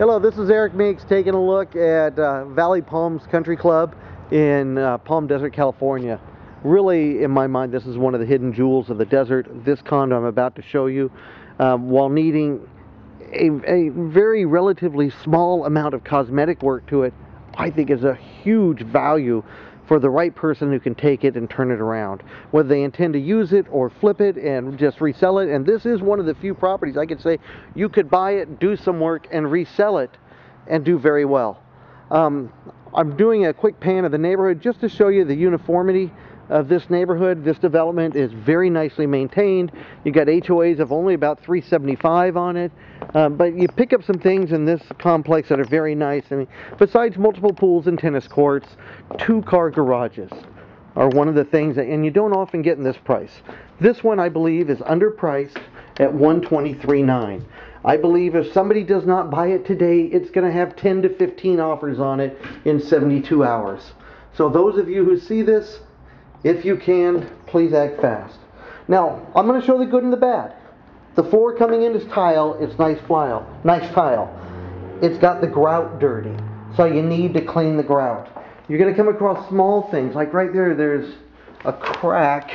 Hello, this is Eric Meeks taking a look at Valley Palms Country Club in Palm Desert, California. Really, in my mind, this is one of the hidden jewels of the desert. This condo I'm about to show you, while needing a very relatively small amount of cosmetic work to it, I think is a huge value for the right person who can take it and turn it around, whether they intend to use it or flip it and just resell it. And this is one of the few properties I could say you could buy it, do some work, and resell it and do very well. I'm doing a quick pan of the neighborhood just to show you the uniformity of this neighborhood. This development is very nicely maintained. You got HOAs of only about $375 on it, but you pick up some things in this complex that are very nice. I mean, besides multiple pools and tennis courts, 2-car garages are one of the things that, and you don't often get in this price. This one, I believe, is underpriced at $123,900. I believe if somebody does not buy it today, it's going to have 10 to 15 offers on it in 72 hours. So those of you who see this, if you can, please act fast. Now, I'm going to show the good and the bad. The floor coming in is tile. It's nice tile. It's got the grout dirty, so you need to clean the grout. You're going to come across small things, like right there, there's a crack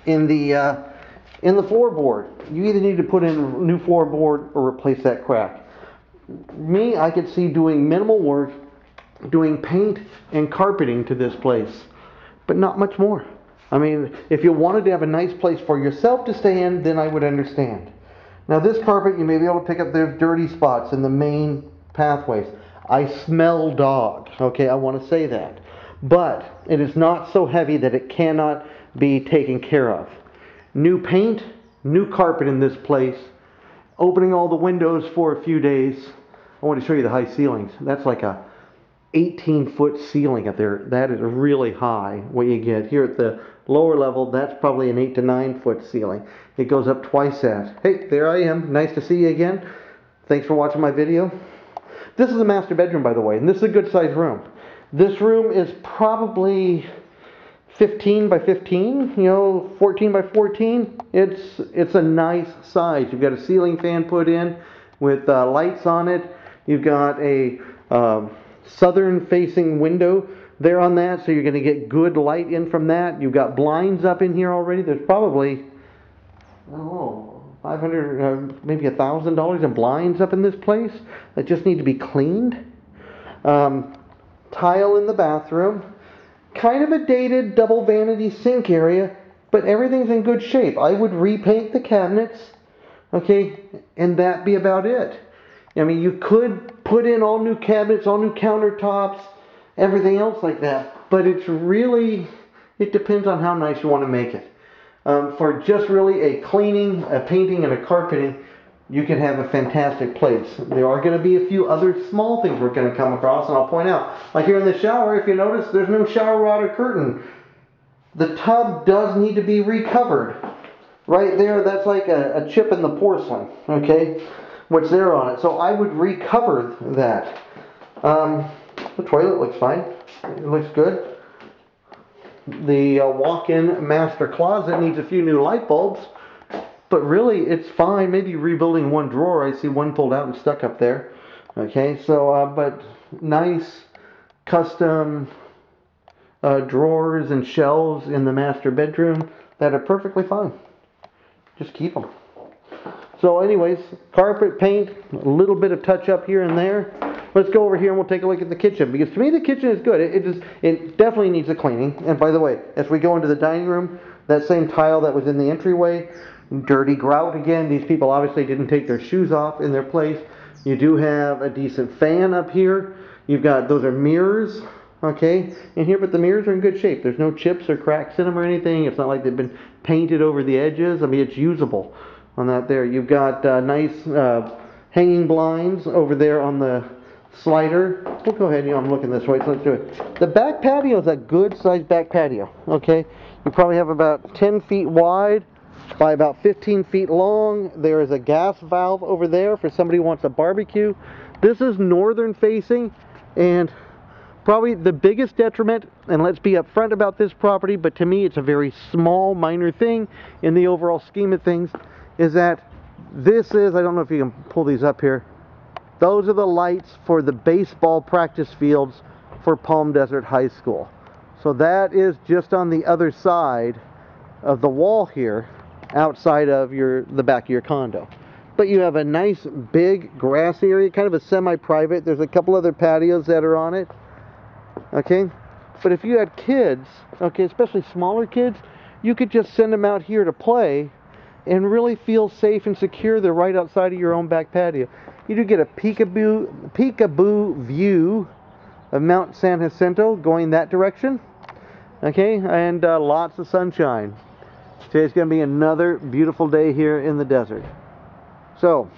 in the floorboard. You either need to put in new floorboard or replace that crack. Me, I could see doing minimal work, doing paint and carpeting to this place, but not much more. I mean, if you wanted to have a nice place for yourself to stay in, then I would understand. Now this carpet, you may be able to pick up those dirty spots in the main pathways. I smell dog, okay, I want to say that. But it is not so heavy that it cannot be taken care of. New paint, new carpet in this place, opening all the windows for a few days. I want to show you the high ceilings. That's like a 18-foot ceiling up there. That is really high. What you get here at the lower level, that's probably an 8 to 9-foot ceiling. It goes up twice that. Hey, there I am. Nice to see you again. Thanks for watching my video. This is a master bedroom, by the way, and this is a good sized room. This room is probably 15 by 15, 14 by 14. It's a nice size. You've got a ceiling fan put in with lights on it. You've got a southern facing window there on that, so you're going to get good light in from that. You've got blinds up in here already. There's probably, I don't know, $500, maybe $1,000 in blinds up in this place that just need to be cleaned. Tile in the bathroom. Kind of a dated double vanity sink area, but everything's in good shape. I would repaint the cabinets, okay, and that be about it. I mean, you could put in all new cabinets, all new countertops, everything else like that, but it's really, it depends on how nice you want to make it. For just really a cleaning, a painting, and a carpeting, you can have a fantastic place. There are going to be a few other small things we're going to come across, and I'll point out. Like here in the shower, if you notice, there's no shower rod or curtain. The tub does need to be recovered. Right there, that's like a chip in the porcelain, okay? What's there on it. So I would recover that. The toilet looks fine. It looks good. The walk-in master closet needs a few new light bulbs. But really, it's fine. Maybe rebuilding one drawer. I see one pulled out and stuck up there. Okay, so, but nice custom drawers and shelves in the master bedroom that are perfectly fine. Just keep them. So anyways, carpet, paint, a little bit of touch up here and there. Let's go over here and we'll take a look at the kitchen, because to me the kitchen is good. It definitely needs a cleaning. And by the way, as we go into the dining room, that same tile that was in the entryway, dirty grout again. These people obviously didn't take their shoes off in their place. You do have a decent fan up here. You've got, those are mirrors, okay, in here, but the mirrors are in good shape. There's no chips or cracks in them or anything. It's not like they've been painted over the edges. I mean, it's usable on that there. You've got nice hanging blinds over there on the slider. We'll go ahead, I'm looking this way, so let's do it. The back patio is a good sized back patio, okay? You probably have about 10 feet wide by about 15 feet long. There is a gas valve over there for somebody who wants a barbecue. This is northern facing, and probably the biggest detriment, and let's be upfront about this property, but to me it's a very small, minor thing in the overall scheme of things, is that this is, I don't know if you can pull these up here, Those are the lights for the baseball practice fields for Palm Desert High School. So that is just on the other side of the wall here, outside of the back of your condo. But you have a nice big grass area, kind of a semi-private. There's a couple other patios that are on it. Okay? But if you had kids, okay, especially smaller kids, you could just send them out here to play and really feel safe and secure. They're right outside of your own back patio. You do get a peekaboo view of Mount San Jacinto going that direction. Okay, and lots of sunshine. Today's going to be another beautiful day here in the desert. So,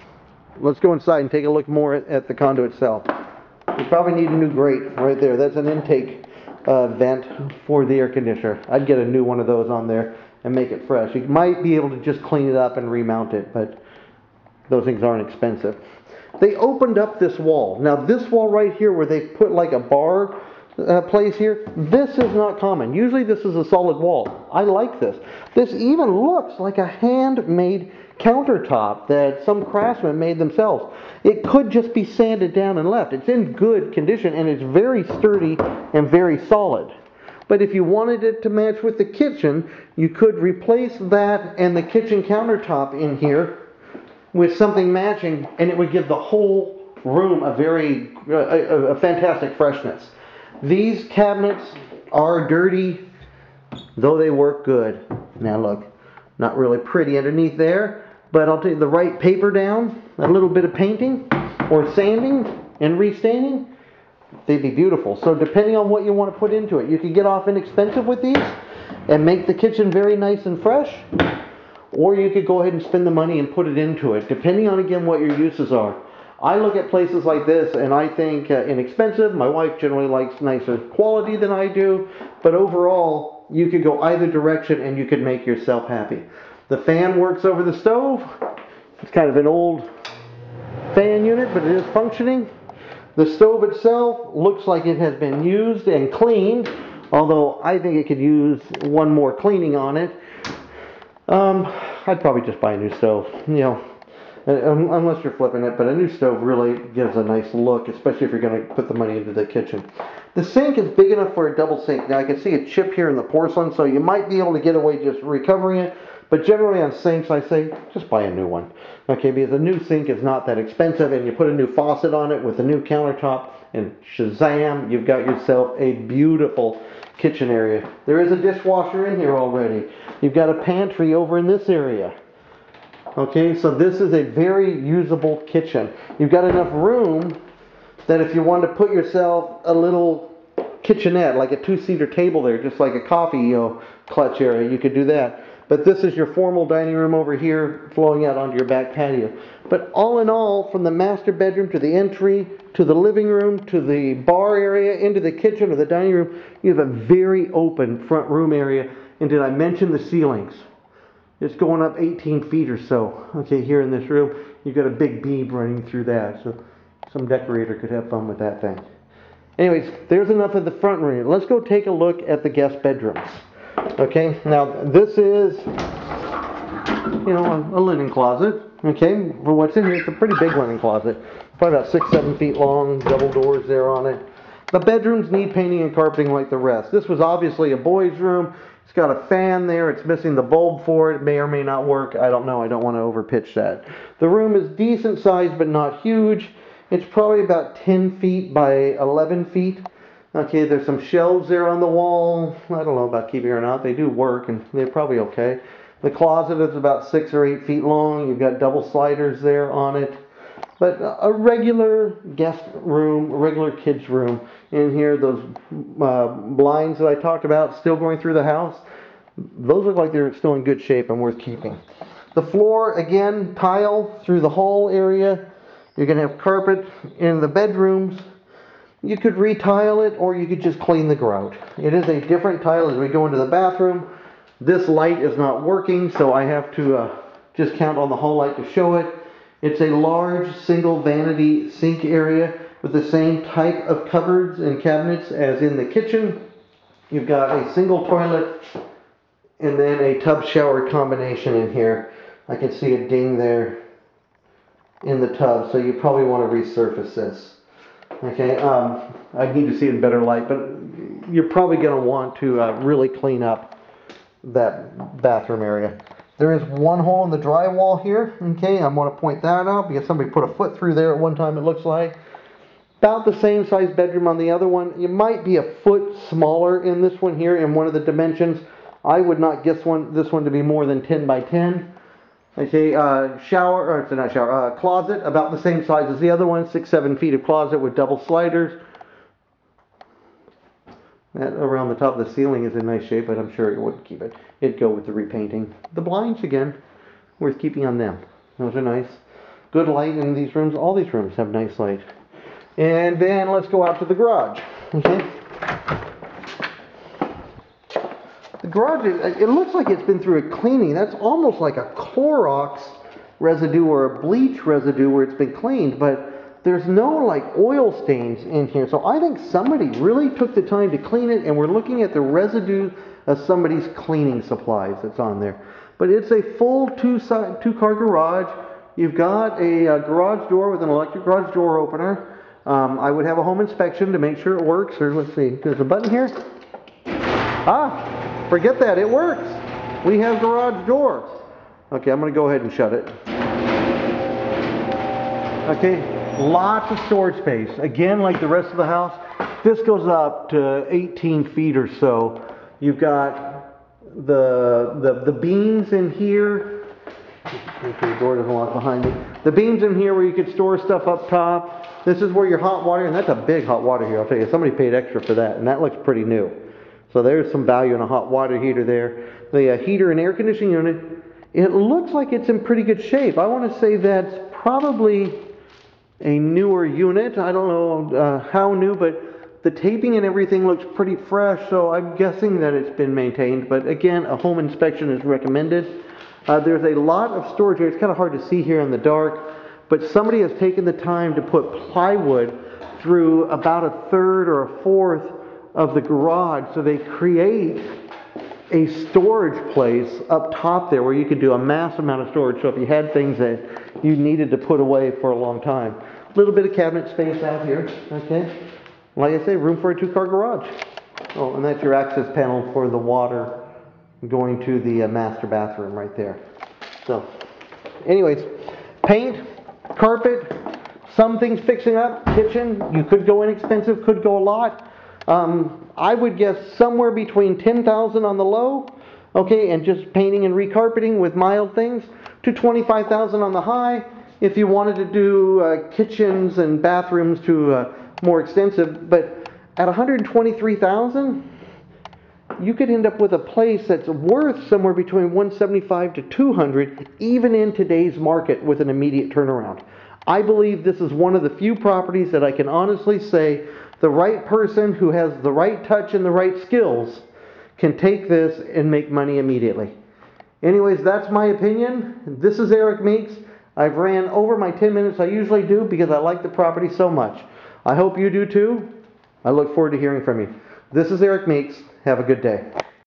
let's go inside and take a look more at the condo itself. You probably need a new grate right there. That's an intake vent for the air conditioner. I'd get a new one of those on there and make it fresh. You might be able to just clean it up and remount it, but those things aren't expensive. They opened up this wall. Now this wall right here where they put like a bar place here, this is not common. Usually this is a solid wall. I like this. This even looks like a handmade countertop that some craftsman made themselves. It could just be sanded down and left. It's in good condition and it's very sturdy and very solid. But if you wanted it to match with the kitchen, you could replace that and the kitchen countertop in here with something matching, and it would give the whole room a fantastic freshness. These cabinets are dirty, though they work good. Now look, not really pretty underneath there, but I'll take the right paper down, a little bit of painting or sanding and restaining, they'd be beautiful. So depending on what you want to put into it, you can get off inexpensive with these and make the kitchen very nice and fresh, or you could go ahead and spend the money and put it into it, depending on, again, what your uses are. I look at places like this and I think inexpensive. My wife generally likes nicer quality than I do, but overall, you could go either direction and you could make yourself happy. The fan works over the stove. It's kind of an old fan unit, but it is functioning. The stove itself looks like it has been used and cleaned, although I think it could use one more cleaning on it. I'd probably just buy a new stove, you know, unless you're flipping it, but a new stove really gives a nice look, especially if you're going to put the money into the kitchen. The sink is big enough for a double sink. Now I can see a chip here in the porcelain, so you might be able to get away just recovering it, but generally on sinks I say just buy a new one. Okay, because a new sink is not that expensive, and you put a new faucet on it with a new countertop, and shazam, you've got yourself a beautiful kitchen area. There is a dishwasher in here already. You've got a pantry over in this area. Okay, so this is a very usable kitchen. You've got enough room that if you want to put yourself a little kitchenette, like a two-seater table there, just like a coffee clutch area, you could do that. But this is your formal dining room over here, flowing out onto your back patio. But all in all, from the master bedroom to the entry, to the living room, to the bar area, into the kitchen or the dining room, you have a very open front room area. And did I mention the ceilings? It's going up 18 feet or so. Okay, here in this room, you've got a big beam running through that. So some decorator could have fun with that thing. Anyways, there's enough of the front room. Let's go take a look at the guest bedrooms. Okay, now this is, you know, a linen closet. Okay, for what's in here, it's a pretty big linen closet. Probably about 6-7 feet long, double doors there on it. The bedrooms need painting and carpeting like the rest. This was obviously a boy's room. It's got a fan there. It's missing the bulb for it. It may or may not work. I don't know. I don't want to overpitch that. The room is decent size, but not huge. It's probably about 10 feet by 11 feet. Okay, there's some shelves there on the wall. I don't know about keeping or not. They do work, and they're probably okay. The closet is about 6 or 8 feet long. You've got double sliders there on it. But a regular guest room, a regular kids room in here. Those blinds that I talked about still going through the house, those look like they're still in good shape and worth keeping. The floor, again, tile through the whole area. You're going to have carpet in the bedrooms. You could retile it, or you could just clean the grout. It is a different tile as we go into the bathroom. This light is not working, so I have to just count on the hall light to show it. It's a large single vanity sink area with the same type of cupboards and cabinets as in the kitchen. You've got a single toilet and then a tub shower combination in here. I can see a ding there. in the tub, so you probably want to resurface this. Okay, I need to see it in better light, but you're probably going to want to really clean up that bathroom area. There is one hole in the drywall here. Okay, I want to point that out because somebody put a foot through there at one time, it looks like. About the same size bedroom on the other one. You might be a foot smaller in this one here in one of the dimensions. I would not guess this one to be more than 10 by 10. Okay, shower, or it's not shower, closet, about the same size as the other one, 6-7 feet of closet with double sliders. That around the top of the ceiling is in nice shape, but I'm sure it wouldn't keep it. It'd go with the repainting. The blinds, again, worth keeping on them. Those are nice. Good light in these rooms. All these rooms have nice light. And then let's go out to the garage. Okay. The garage, it looks like it's been through a cleaning. That's almost like a Clorox residue or a bleach residue where it's been cleaned, but there's no like oil stains in here. So I think somebody really took the time to clean it, and we're looking at the residue of somebody's cleaning supplies that's on there. But it's a full two-car garage. You've got a garage door with an electric garage door opener. I would have a home inspection to make sure it works. Or let's see, there's a button here. Ah, forget that, it works. We have garage door. Okay, I'm going to go ahead and shut it. Okay, lots of storage space. Again, like the rest of the house, this goes up to 18 feet or so. You've got the beams in here. Make sure the door doesn't lock behind me. The beams in here where you could store stuff up top. This is where your hot water, and that's a big hot water heater, I'll tell you. Somebody paid extra for that, and that looks pretty new. So there's some value in a hot water heater there. The heater and air conditioning unit, it looks like it's in pretty good shape. I want to say that's probably a newer unit. I don't know how new, but the taping and everything looks pretty fresh, so I'm guessing that it's been maintained. But again, a home inspection is recommended. There's a lot of storage here. It's kind of hard to see here in the dark, but somebody has taken the time to put plywood through about a third or a fourth of the garage, so they create a storage place up top there where you could do a mass amount of storage. So if you had things that you needed to put away for a long time, a little bit of cabinet space out here. Okay, like I say, room for a two-car garage. Oh, and that's your access panel for the water going to the master bathroom right there. So anyways, paint, carpet, some things fixing up, kitchen. You could go inexpensive, could go a lot. I would guess somewhere between $10,000 on the low, okay, and just painting and recarpeting with mild things, to $25,000 on the high. If you wanted to do kitchens and bathrooms to more extensive, but at $123,000, you could end up with a place that's worth somewhere between $175,000 to $200,000, even in today's market with an immediate turnaround. I believe this is one of the few properties that I can honestly say the right person who has the right touch and the right skills can take this and make money immediately. Anyways, that's my opinion. This is Eric Meeks. I've ran over my 10 minutes I usually do because I like the property so much. I hope you do too. I look forward to hearing from you. This is Eric Meeks. Have a good day.